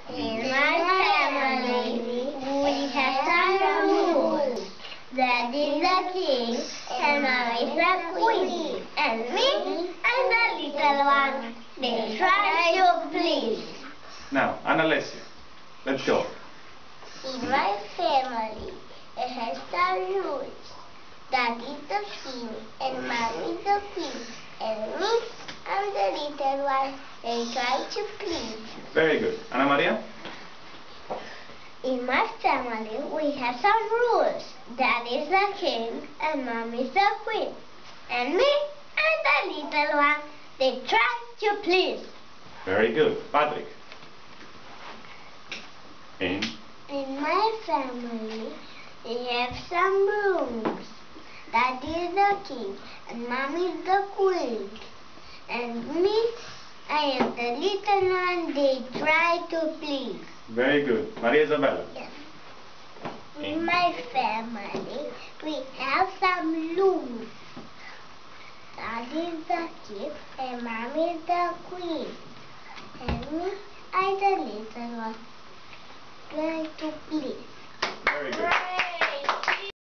In my family, we have some rules. Daddy is the king, and Mommy is the queen. And me, I'm the little one. They try to please. Now, Annalisa, let's go. In my family, it has some rules. Daddy is the king, and Mommy is the queen. And me, I'm the little one. They try to please. Very good. Ana Maria? In my family, we have some rules. Daddy is the king, and Mommy is the queen. And me, I'm the little one. They try to please. Very good. Patrick? In my family, we have some rules. Daddy is the king, and Mommy is the queen. And me, I am the little one they try to please. Very good. Maria Isabella? Yes. In my family, we have some rules. Daddy is the king, and Mommy is the queen. And me, I the little one try to please. Very good.